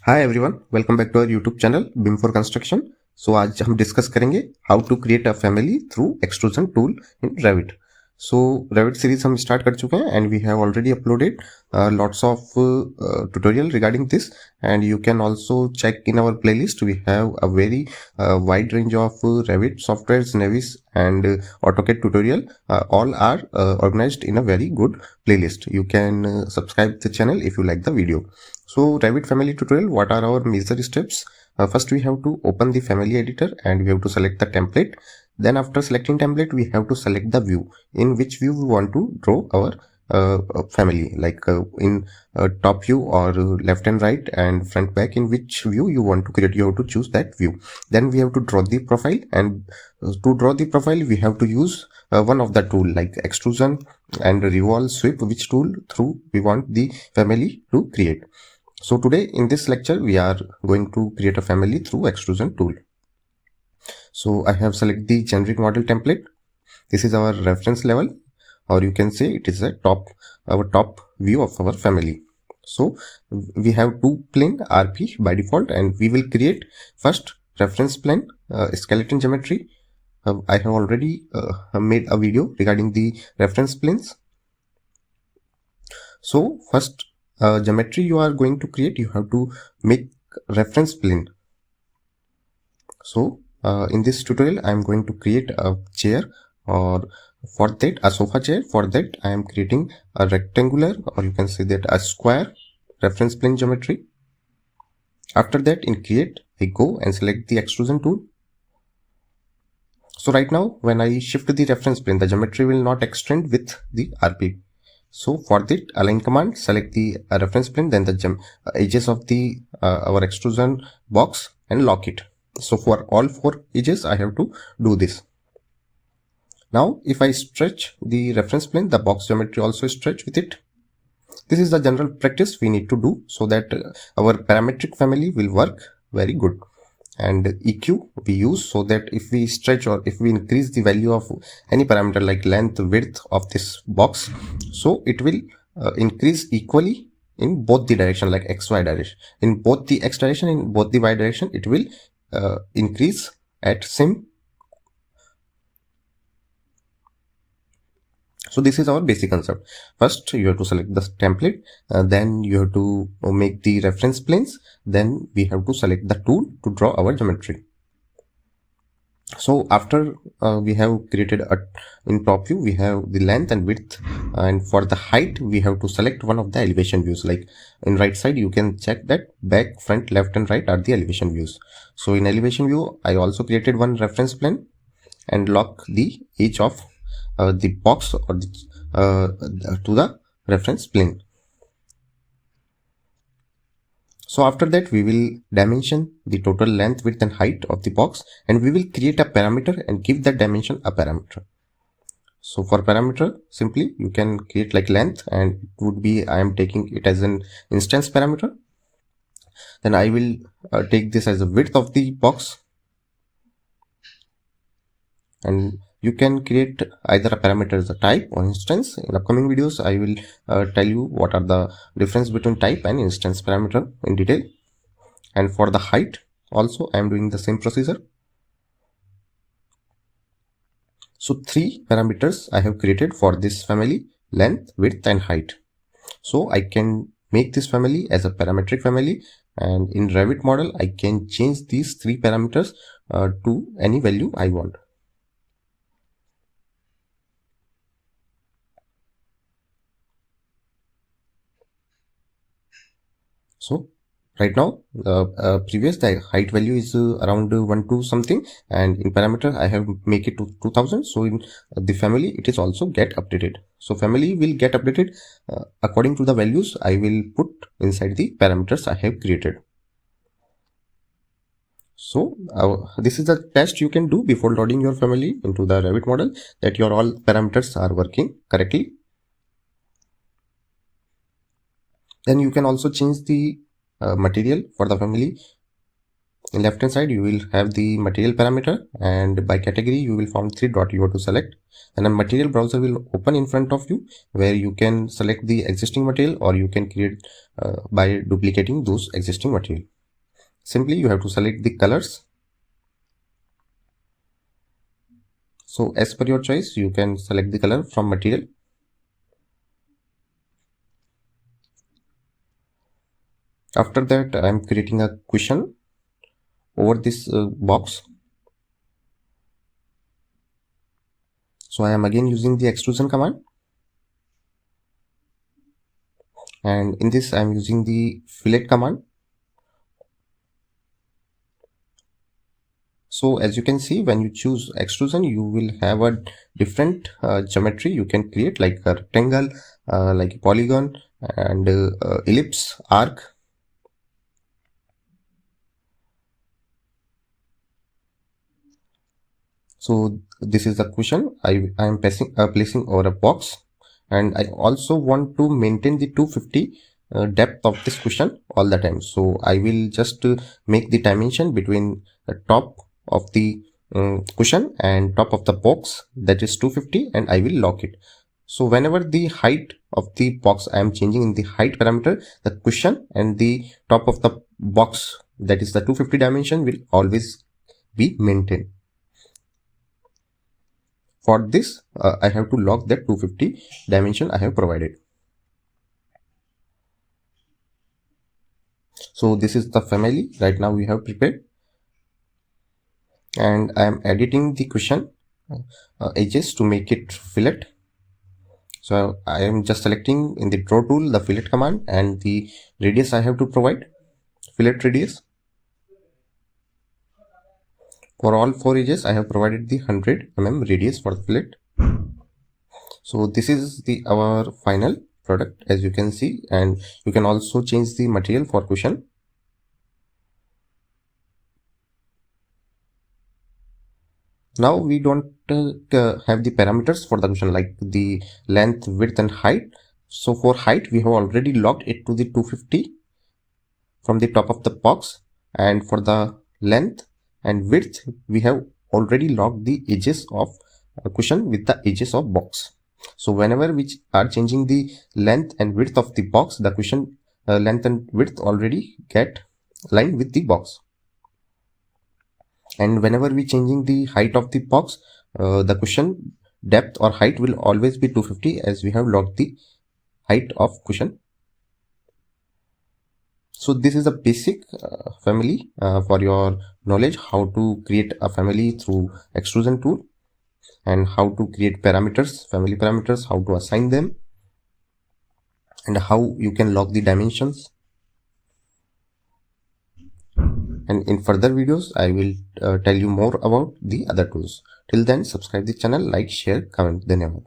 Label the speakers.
Speaker 1: Hi everyone, welcome back to our YouTube channel BIM for construction. So आज हम discuss करेंगे how to create a family through extrusion tool in Revit. So Revit series हम start कर चुके हैं and we have already uploaded lots of tutorial regarding this and you can also check in our playlist. We have a very wide range of Revit softwares, Navis and AutoCAD tutorial. All are organized in a very good playlist. You can subscribe the channel if you like the video. So Revit family tutorial, what are our major steps? First we have to open the family editor and we have to select the template. Then after selecting template, we have to select the view. In which view we want to draw our family, like in top view or left and right and front back, in which view you want to create, you have to choose that view. Then we have to draw the profile, and to draw the profile we have to use one of the tool like extrusion and revolve, sweep, which tool through we want the family to create. So today in this lecture we are going to create a family through extrusion tool. So I have selected the generic model template. This is our reference level, or you can say it is our top view of our family. So we have two plane RP by default, and we will create first reference plane skeleton geometry. I have already made a video regarding the reference planes. So first geometry you are going to create, you have to make reference plane. So in this tutorial I am going to create a chair, or for that a sofa chair. For that I am creating a rectangular, or you can say that a square reference plane geometry. After that in create I go and select the extrusion tool. So right now when I shift the reference plane, the geometry will not extend with the RP. So for that align command, select the reference plane, then the edges of the our extrusion box and lock it. So for all four edges I have to do this. Now if I stretch the reference plane, the box geometry also stretch with it. This is the general practice we need to do so that our parametric family will work very good. And EQ we use so that if we stretch or if we increase the value of any parameter like length, width of this box, so it will increase equally in both the direction, like XY direction. In both the X direction, in both the Y direction, it will increase at same. So this is our basic concept. First you have to select the template, then you have to make the reference planes, then we have to select the tool to draw our geometry. So after we have created in top view we have the length and width, and for the height we have to select one of the elevation views. Like in right side you can check that back, front, left and right are the elevation views. So in elevation view I also created one reference plane and lock the edge of the box or the, to the reference plane. So after that we will dimension the total length, width and height of the box, and we will create a parameter and give that dimension a parameter. So for parameter, simply you can create like length, and it would be, I am taking it as an instance parameter. Then I will take this as the width of the box, and you can create either a parameter as a type or instance. In upcoming videos I will tell you what are the difference between type and instance parameter in detail. And for the height also I am doing the same procedure. So three parameters I have created for this family: length, width and height. So I can make this family as a parametric family, and in Revit model I can change these three parameters to any value I want. So right now previous the height value is around 1 to something, and in parameter I have make it to 2000. So in the family it is also get updated. So family will get updated according to the values I will put inside the parameters I have created. So this is the test you can do before loading your family into the Revit model, that your all parameters are working correctly. Then you can also change the material for the family. In left hand side you will have the material parameter, and by category you will find three dot you have to select, and a material browser will open in front of you where you can select the existing material, or you can create by duplicating those existing material. simply you have to select the colors. So as per your choice, you can select the color from material. After that, I am creating a cushion over this box. So I am again using the extrusion command, and in this I am using the fillet command. So as you can see, when you choose extrusion, you will have a different geometry you can create, like a rectangle, like a polygon, and ellipse, arc. So this is the cushion I am placing over a box, and I also want to maintain the 250 depth of this cushion all the time. So I will just make the dimension between the top of the cushion and top of the box, that is 250, and I will lock it. So whenever the height of the box I am changing in the height parameter, the cushion and the top of the box, that is the 250 dimension, will always be maintained. For this, I have to lock that 250 dimension I have provided. So this is the family right now we have prepared, and I am editing the cushion edges to make it fillet. So I am just selecting in the draw tool the fillet command, and the radius I have to provide, fillet radius. For all 4 edges, I have provided the 100 mm radius for the fillet. So this is our final product, as you can see, and you can also change the material for cushion. Now we don't have the parameters for the cushion, like the length, width, and height. So for height, we have already locked it to the 250 from the top of the box, and for the length and width, we have already locked the edges of cushion with the edges of box. So whenever we are changing the length and width of the box, the cushion length and width already get aligned with the box. And whenever we changing the height of the box, the cushion depth or height will always be 250, as we have locked the height of cushion. So this is a basic family for your knowledge, how to create a family through extrusion tool, and how to create parameters, family parameters, how to assign them, and how you can lock the dimensions. And in further videos, I will tell you more about the other tools. Till then, subscribe the channel, like, share, comment. Dhanyavad.